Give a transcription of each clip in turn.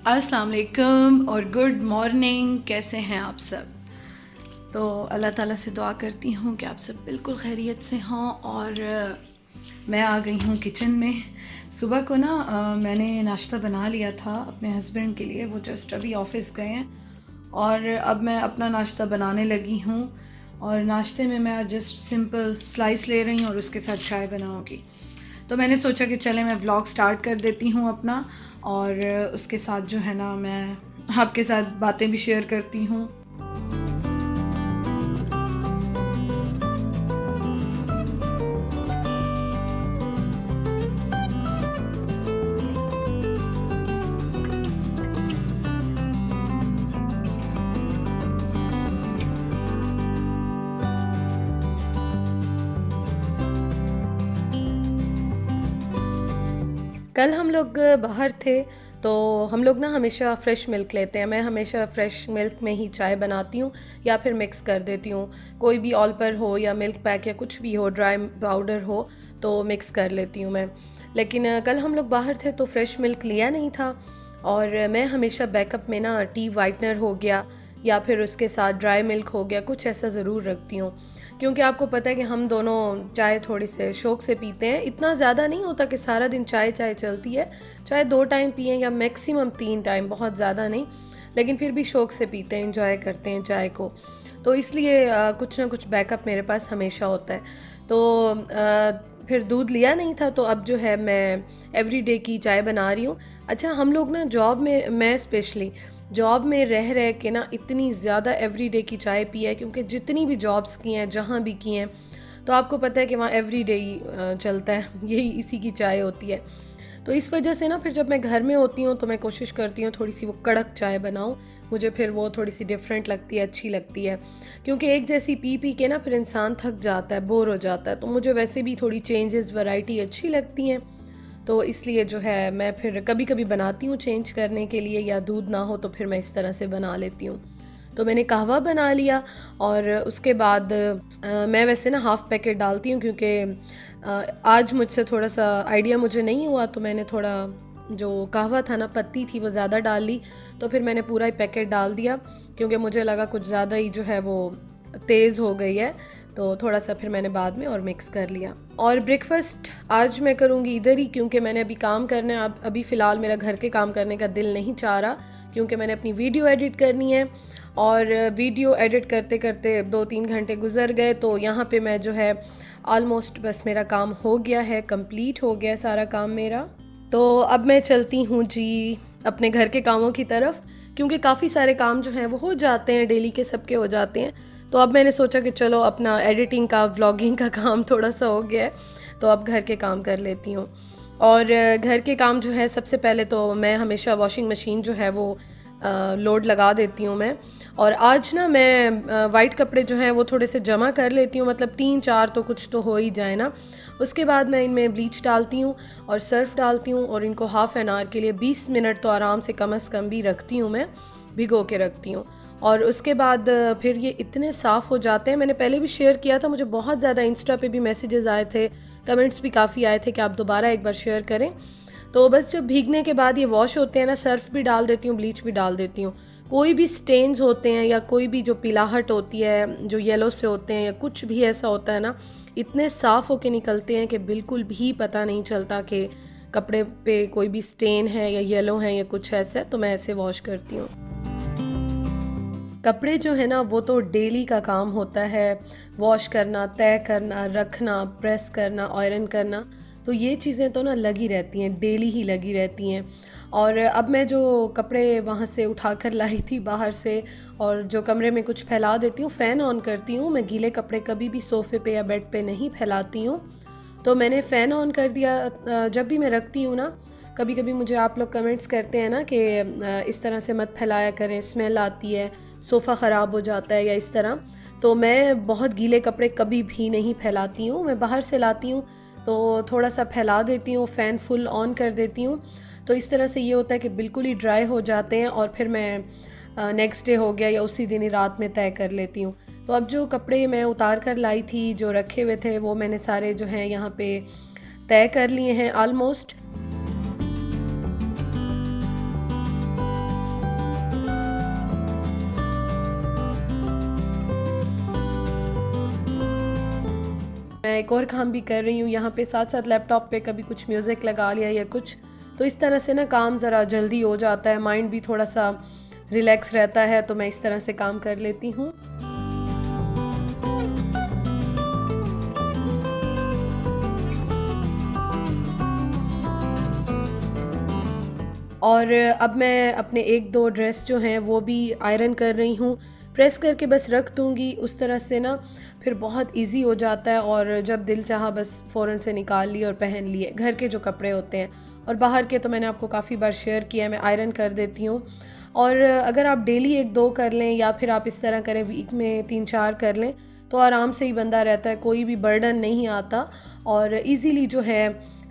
अस्सलाम वालेकुम और गुड मॉर्निंग। कैसे हैं आप सब? तो अल्लाह ताला से दुआ करती हूँ कि आप सब बिल्कुल खैरियत से हों। और मैं आ गई हूँ किचन में। सुबह को ना मैंने नाश्ता बना लिया था अपने हस्बैंड के लिए, वो जस्ट अभी ऑफ़िस गए हैं और अब मैं अपना नाश्ता बनाने लगी हूँ। और नाश्ते में मैं जस्ट सिंपल स्लाइस ले रही हूँ और उसके साथ चाय बनाऊँगी। तो मैंने सोचा कि चले मैं व्लॉग स्टार्ट कर देती हूँ अपना, और उसके साथ जो है ना मैं आपके साथ बातें भी शेयर करती हूँ। कल हम लोग बाहर थे तो हम लोग ना हमेशा फ़्रेश मिल्क लेते हैं। मैं हमेशा फ़्रेश मिल्क में ही चाय बनाती हूँ या फिर मिक्स कर देती हूँ। कोई भी ऑल पर हो या मिल्क पैक या कुछ भी हो, ड्राई पाउडर हो तो मिक्स कर लेती हूँ मैं। लेकिन कल हम लोग बाहर थे तो फ़्रेश मिल्क लिया नहीं था। और मैं हमेशा बैकअप में ना टी वाइटनर हो गया या फिर उसके साथ ड्राई मिल्क हो गया, कुछ ऐसा ज़रूर रखती हूँ। क्योंकि आपको पता है कि हम दोनों चाय थोड़ी से शौक़ से पीते हैं। इतना ज़्यादा नहीं होता कि सारा दिन चाय चाय चलती है, चाहे 2 टाइम पिएं या मैक्सिमम 3 टाइम, बहुत ज़्यादा नहीं। लेकिन फिर भी शौक़ से पीते हैं, एंजॉय करते हैं चाय को। तो इसलिए कुछ ना कुछ बैकअप मेरे पास हमेशा होता है। तो फिर दूध लिया नहीं था तो अब जो है मैं एवरीडे की चाय बना रही हूँ। अच्छा, हम लोग ना जॉब में, मैं स्पेशली जॉब में रह रह के ना इतनी ज़्यादा एवरीडे की चाय पी है, क्योंकि जितनी भी जॉब्स की हैं, जहाँ भी की हैं, तो आपको पता है कि वहाँ एवरीडे ही चलता है, यही इसी की चाय होती है। तो इस वजह से ना फिर जब मैं घर में होती हूँ तो मैं कोशिश करती हूँ थोड़ी सी वो कड़क चाय बनाऊँ। मुझे फिर वो थोड़ी सी डिफरेंट लगती है, अच्छी लगती है। क्योंकि एक जैसी पी पी के ना फिर इंसान थक जाता है, बोर हो जाता है। तो मुझे वैसे भी थोड़ी चेंजेस, वैरायटी अच्छी लगती हैं। तो इसलिए जो है मैं फिर कभी कभी बनाती हूँ चेंज करने के लिए, या दूध ना हो तो फिर मैं इस तरह से बना लेती हूँ। तो मैंने कहवा बना लिया और उसके बाद मैं वैसे ना हाफ़ पैकेट डालती हूँ, क्योंकि आज मुझसे थोड़ा सा आइडिया मुझे नहीं हुआ, तो मैंने थोड़ा जो कहवा था ना, पत्ती थी वो ज़्यादा डाल ली। तो फिर मैंने पूरा ही पैकेट डाल दिया, क्योंकि मुझे लगा कुछ ज़्यादा ही जो है वो तेज़ हो गई है। तो थोड़ा सा फिर मैंने बाद में और मिक्स कर लिया। और ब्रेकफास्ट आज मैं करूँगी इधर ही, क्योंकि मैंने अभी काम करना है। अभी फ़िलहाल मेरा घर के काम करने का दिल नहीं चाह रहा, क्योंकि मैंने अपनी वीडियो एडिट करनी है। और वीडियो एडिट करते करते 2-3 घंटे गुजर गए। तो यहाँ पे मैं जो है ऑलमोस्ट बस मेरा काम हो गया है, कंप्लीट हो गया है सारा काम मेरा। तो अब मैं चलती हूँ जी अपने घर के कामों की तरफ, क्योंकि काफ़ी सारे काम जो हैं वो हो जाते हैं, डेली के सबके हो जाते हैं। तो अब मैंने सोचा कि चलो अपना एडिटिंग का, व्लॉगिंग का काम थोड़ा सा हो गया है, तो अब घर के काम कर लेती हूँ। और घर के काम जो है, सबसे पहले तो मैं हमेशा वॉशिंग मशीन जो है वो लोड लगा देती हूँ मैं। और आज ना मैं वाइट कपड़े जो हैं वो थोड़े से जमा कर लेती हूँ, मतलब 3-4 तो कुछ तो हो ही जाए ना। उसके बाद मैं इनमें ब्लीच डालती हूँ और सर्फ डालती हूँ, और इनको हाफ़ एन आवर के लिए 20 मिनट तो आराम से कम से कम भी रखती हूँ, मैं भिगो के रखती हूँ। और उसके बाद फिर ये इतने साफ़ हो जाते हैं। मैंने पहले भी शेयर किया था, मुझे बहुत ज़्यादा इंस्टा पे भी मैसेजेस आए थे, कमेंट्स भी काफ़ी आए थे कि आप दोबारा एक बार शेयर करें। तो बस जब भीगने के बाद ये वॉश होते हैं ना, सर्फ भी डाल देती हूँ, ब्लीच भी डाल देती हूँ। कोई भी स्टेन्स होते हैं या कोई भी जो पिलाहट होती है, जो येलो से होते हैं या कुछ भी ऐसा होता है ना, इतने साफ़ होके निकलते हैं कि बिल्कुल भी पता नहीं चलता कि कपड़े पे कोई भी स्टेन है या येलो है या कुछ ऐसा। तो मैं ऐसे वॉश करती हूँ। कपड़े जो है ना वो तो डेली का काम होता है, वॉश करना, तय करना, रखना, प्रेस करना, आयरन करना। तो ये चीज़ें तो ना लगी रहती हैं, डेली ही लगी रहती हैं। और अब मैं जो कपड़े वहाँ से उठा कर लाई थी बाहर से, और जो कमरे में कुछ फैला देती हूँ, फ़ैन ऑन करती हूँ। मैं गीले कपड़े कभी भी सोफ़े पे या बेड पे नहीं फैलाती हूँ। तो मैंने फ़ैन ऑन कर दिया। जब भी मैं रखती हूँ ना, कभी कभी मुझे आप लोग कमेंट्स करते हैं ना कि इस तरह से मत फैलाया करें, स्मेल आती है, सोफ़ा ख़राब हो जाता है या इस तरह। तो मैं बहुत गीले कपड़े कभी भी नहीं फैलाती हूँ। मैं बाहर से लाती हूँ तो थोड़ा सा फैला देती हूँ, फ़ैन फुल ऑन कर देती हूँ। तो इस तरह से ये होता है कि बिल्कुल ही ड्राई हो जाते हैं, और फिर मैं नेक्स्ट डे हो गया या उसी दिन ही रात में तय कर लेती हूँ। तो अब जो कपड़े मैं उतार कर लाई थी, जो रखे हुए थे, वो मैंने सारे जो हैं यहाँ पे तय कर लिए हैं ऑलमोस्ट। मैं एक और काम भी कर रही हूँ यहाँ पे, साथ साथ लैपटॉप पे कभी कुछ म्यूज़िक लगा लिया या कुछ, तो इस तरह से ना काम ज़रा जल्दी हो जाता है, माइंड भी थोड़ा सा रिलैक्स रहता है, तो मैं इस तरह से काम कर लेती हूँ। और अब मैं अपने एक दो ड्रेस जो हैं वो भी आयरन कर रही हूँ, प्रेस करके बस रख दूँगी, उस तरह से ना फिर बहुत इजी हो जाता है, और जब दिल चाहा बस फ़ौरन से निकाल लिए और पहन लिए। घर के जो कपड़े होते हैं और बाहर के तो मैंने आपको काफ़ी बार शेयर किया है, मैं आयरन कर देती हूँ। और अगर आप डेली एक दो कर लें या फिर आप इस तरह करें वीक में 3-4 कर लें, तो आराम से ही बंदा रहता है, कोई भी बर्डन नहीं आता, और इजीली जो है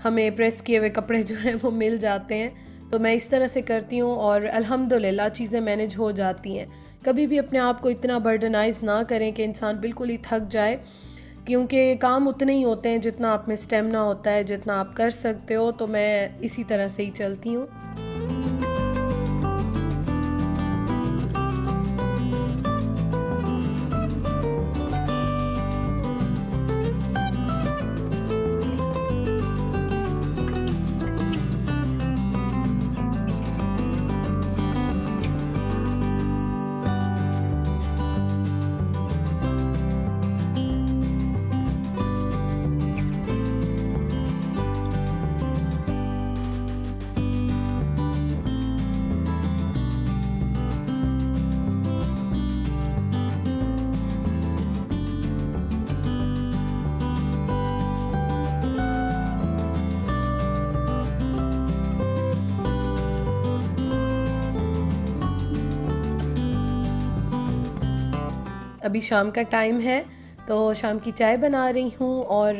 हमें प्रेस किए हुए कपड़े जो हैं वो मिल जाते हैं। तो मैं इस तरह से करती हूँ और अल्हम्दुलिल्लाह चीज़ें मैनेज हो जाती हैं। कभी भी अपने आप को इतना बर्डनाइज़ ना करें कि इंसान बिल्कुल ही थक जाए, क्योंकि काम उतने ही होते हैं जितना आप में स्टेमिना होता है, जितना आप कर सकते हो। तो मैं इसी तरह से ही चलती हूँ। अभी शाम का टाइम है, तो शाम की चाय बना रही हूँ। और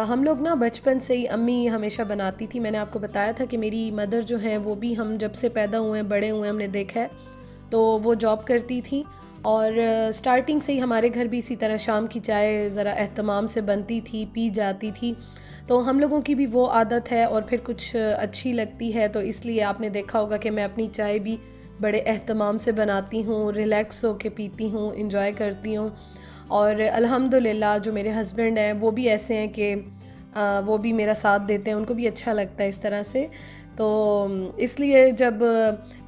हम लोग ना बचपन से ही अम्मी हमेशा बनाती थी। मैंने आपको बताया था कि मेरी मदर जो हैं वो भी, हम जब से पैदा हुए हैं बड़े हुए हमने देखा है, तो वो जॉब करती थी, और स्टार्टिंग से ही हमारे घर भी इसी तरह शाम की चाय ज़रा एहतमाम से बनती थी, पी जाती थी। तो हम लोगों की भी वो आदत है और फिर कुछ अच्छी लगती है, तो इसलिए आपने देखा होगा कि मैं अपनी चाय भी बड़े एहतमाम से बनाती हूँ, रिलैक्स होके पीती हूँ, इंजॉय करती हूँ। और अल्हम्दुलिल्लाह जो मेरे हस्बैंड हैं वो भी ऐसे हैं कि वो भी मेरा साथ देते हैं, उनको भी अच्छा लगता है इस तरह से। तो इसलिए जब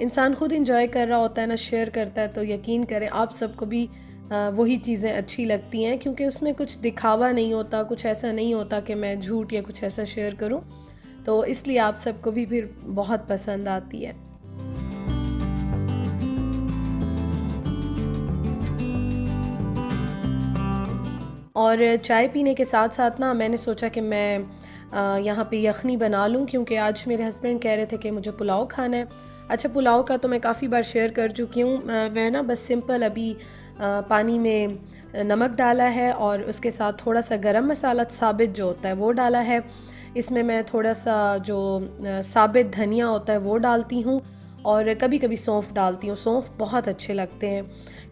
इंसान खुद इंजॉय कर रहा होता है ना, शेयर करता है, तो यकीन करें आप सबको भी वही चीज़ें अच्छी लगती हैं, क्योंकि उसमें कुछ दिखावा नहीं होता, कुछ ऐसा नहीं होता कि मैं झूठ या कुछ ऐसा शेयर करूं, तो इसलिए आप सबको भी फिर बहुत पसंद आती है। और चाय पीने के साथ साथ ना मैंने सोचा कि मैं यहाँ पे यखनी बना लूँ, क्योंकि आज मेरे हस्बैंड कह रहे थे कि मुझे पुलाव खाना है। अच्छा, पुलाव का तो मैं काफ़ी बार शेयर कर चुकी हूँ। मैं ना बस सिंपल अभी पानी में नमक डाला है और उसके साथ थोड़ा सा गरम मसाला साबित जो होता है वो डाला है। इसमें मैं थोड़ा सा जो साबित धनिया होता है वो डालती हूँ, और कभी कभी सौंफ डालती हूँ। सौंफ बहुत अच्छे लगते हैं,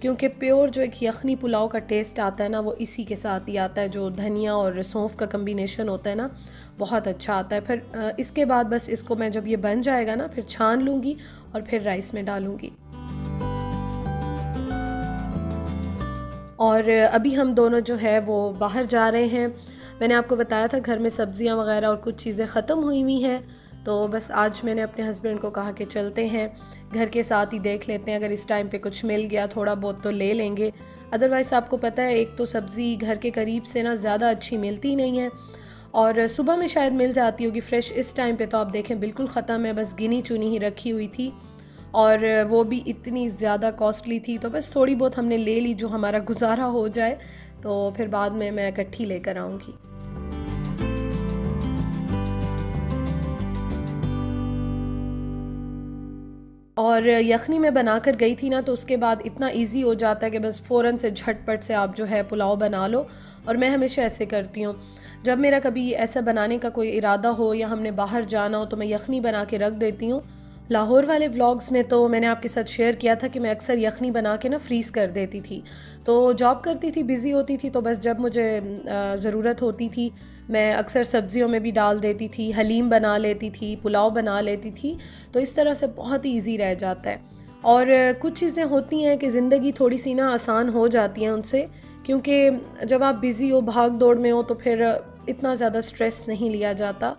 क्योंकि प्योर जो एक यखनी पुलाव का टेस्ट आता है ना, वो इसी के साथ ही आता है। जो धनिया और सौंफ का कम्बिनेशन होता है ना, बहुत अच्छा आता है। फिर इसके बाद बस इसको मैं, जब ये बन जाएगा ना, फिर छान लूँगी और फिर राइस में डालूँगी। और अभी हम दोनों जो है वो बाहर जा रहे हैं। मैंने आपको बताया था घर में सब्ज़ियाँ वगैरह और कुछ चीज़ें ख़त्म हुई हुई हैं, तो बस आज मैंने अपने हस्बैंड को कहा कि चलते हैं, घर के साथ ही देख लेते हैं, अगर इस टाइम पे कुछ मिल गया थोड़ा बहुत तो ले लेंगे। अदरवाइज़ आपको पता है, एक तो सब्ज़ी घर के करीब से ना ज़्यादा अच्छी मिलती नहीं है, और सुबह में शायद मिल जाती होगी फ्रेश, इस टाइम पे तो आप देखें बिल्कुल ख़त्म है, बस गिनी चुनी ही रखी हुई थी, और वो भी इतनी ज़्यादा कॉस्टली थी। तो बस थोड़ी बहुत हमने ले ली जो हमारा गुजारा हो जाए, तो फिर बाद में मैं इकट्ठी लेकर आऊँगी। और यखनी मैं बना कर गई थी ना, तो उसके बाद इतना इजी हो जाता है कि बस फ़ौरन से झटपट से आप जो है पुलाव बना लो। और मैं हमेशा ऐसे करती हूँ, जब मेरा कभी ऐसा बनाने का कोई इरादा हो या हमने बाहर जाना हो, तो मैं यखनी बना के रख देती हूँ। लाहौर वाले व्लॉग्स में तो मैंने आपके साथ शेयर किया था कि मैं अक्सर यखनी बना के ना फ्रीज़ कर देती थी। तो जॉब करती थी, बिज़ी होती थी, तो बस जब मुझे ज़रूरत होती थी मैं अक्सर सब्ज़ियों में भी डाल देती थी, हलीम बना लेती थी, पुलाव बना लेती थी। तो इस तरह से बहुत ही ईजी रह जाता है। और कुछ चीज़ें होती हैं कि ज़िंदगी थोड़ी सी ना आसान हो जाती हैं उनसे, क्योंकि जब आप बिज़ी हो, भाग दौड़ में हो, तो फिर इतना ज़्यादा स्ट्रेस नहीं लिया जाता।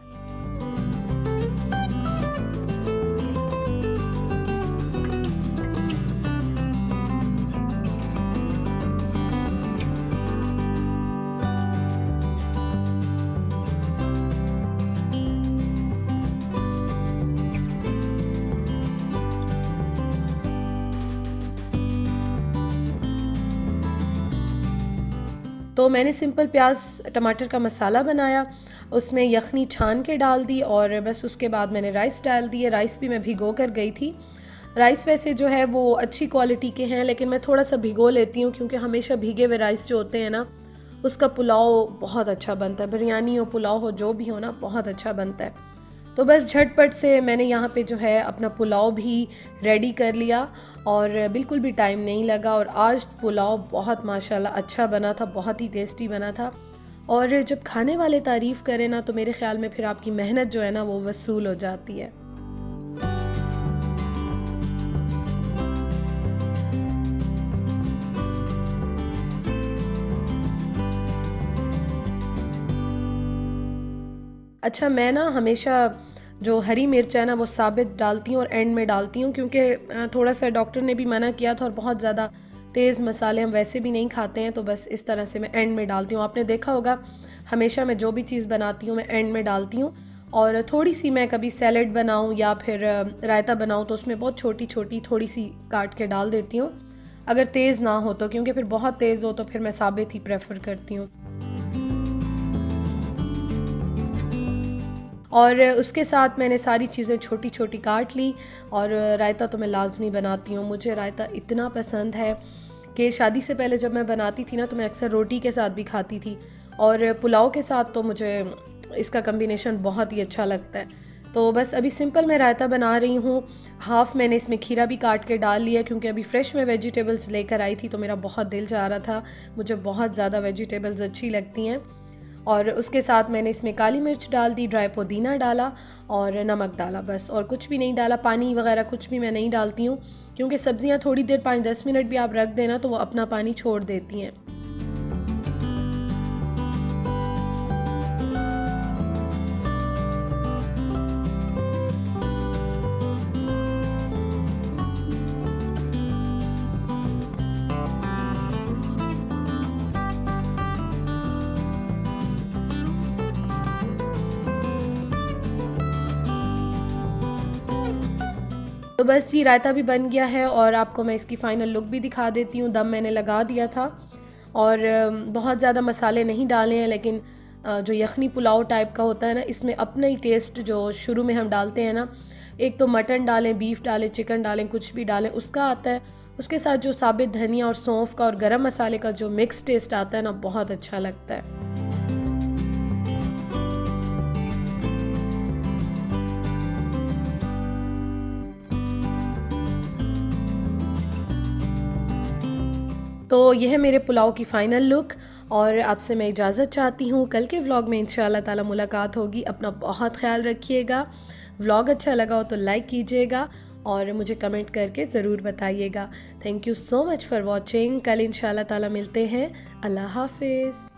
तो मैंने सिंपल प्याज टमाटर का मसाला बनाया, उसमें यखनी छान के डाल दी और बस उसके बाद मैंने राइस डाल दिए। राइस भी मैं भिगो कर गई थी। राइस वैसे जो है वो अच्छी क्वालिटी के हैं, लेकिन मैं थोड़ा सा भिगो लेती हूँ क्योंकि हमेशा भीगे हुए राइस जो होते हैं ना, उसका पुलाव बहुत अच्छा बनता है। बिरयानी हो, पुलाव हो, जो भी हो ना, बहुत अच्छा बनता है। तो बस झटपट से मैंने यहाँ पे जो है अपना पुलाव भी रेडी कर लिया और बिल्कुल भी टाइम नहीं लगा। और आज पुलाव बहुत माशाल्लाह अच्छा बना था, बहुत ही टेस्टी बना था। और जब खाने वाले तारीफ़ करें ना, तो मेरे ख़्याल में फिर आपकी मेहनत जो है ना वो वसूल हो जाती है। अच्छा, मैं ना हमेशा जो हरी मिर्च है ना वो साबित डालती हूँ और एंड में डालती हूँ, क्योंकि थोड़ा सा डॉक्टर ने भी मना किया था और बहुत ज़्यादा तेज़ मसाले हम वैसे भी नहीं खाते हैं, तो बस इस तरह से मैं एंड में डालती हूँ। आपने देखा होगा हमेशा मैं जो भी चीज़ बनाती हूँ मैं एंड में डालती हूँ। और थोड़ी सी मैं कभी सैलेड बनाऊँ या फिर रायता बनाऊँ तो उसमें बहुत छोटी छोटी थोड़ी सी काट के डाल देती हूँ, अगर तेज़ ना हो तो, क्योंकि फिर बहुत तेज़ हो तो फिर मैं साबित ही प्रेफर करती हूँ। और उसके साथ मैंने सारी चीज़ें छोटी छोटी काट ली। और रायता तो मैं लाज़मी बनाती हूँ, मुझे रायता इतना पसंद है कि शादी से पहले जब मैं बनाती थी ना तो मैं अक्सर रोटी के साथ भी खाती थी, और पुलाव के साथ तो मुझे इसका कम्बिनेशन बहुत ही अच्छा लगता है। तो बस अभी सिंपल मैं रायता बना रही हूँ। हाफ़ मैंने इसमें खीरा भी काट के डाल लिया, क्योंकि अभी फ़्रेश मैं वेजिटेबल्स लेकर आई थी तो मेरा बहुत दिल चाह रहा था, मुझे बहुत ज़्यादा वेजिटेबल्स अच्छी लगती हैं। और उसके साथ मैंने इसमें काली मिर्च डाल दी, ड्राई पुदीना डाला और नमक डाला, बस और कुछ भी नहीं डाला। पानी वगैरह कुछ भी मैं नहीं डालती हूँ, क्योंकि सब्ज़ियाँ थोड़ी देर 5-10 मिनट भी आप रख देना तो वो अपना पानी छोड़ देती हैं। तो बस ये रायता भी बन गया है और आपको मैं इसकी फ़ाइनल लुक भी दिखा देती हूँ। दम मैंने लगा दिया था और बहुत ज़्यादा मसाले नहीं डाले हैं, लेकिन जो यखनी पुलाव टाइप का होता है ना, इसमें अपना ही टेस्ट जो शुरू में हम डालते हैं ना, एक तो मटन डालें, बीफ डालें, चिकन डालें, कुछ भी डालें, उसका आता है। उसके साथ जो साबित धनिया और सौंफ का और गरम मसाले का जो मिक्स टेस्ट आता है ना, बहुत अच्छा लगता है। तो यह है मेरे पुलाव की फ़ाइनल लुक और आपसे मैं इजाज़त चाहती हूँ। कल के व्लॉग में इंशाअल्लाह ताला मुलाकात होगी। अपना बहुत ख़्याल रखिएगा। व्लॉग अच्छा लगा हो तो लाइक कीजिएगा और मुझे कमेंट करके ज़रूर बताइएगा। Thank you so much for watching. कल इंशाअल्लाह ताला मिलते हैं। अल्लाह हाफ़िज़।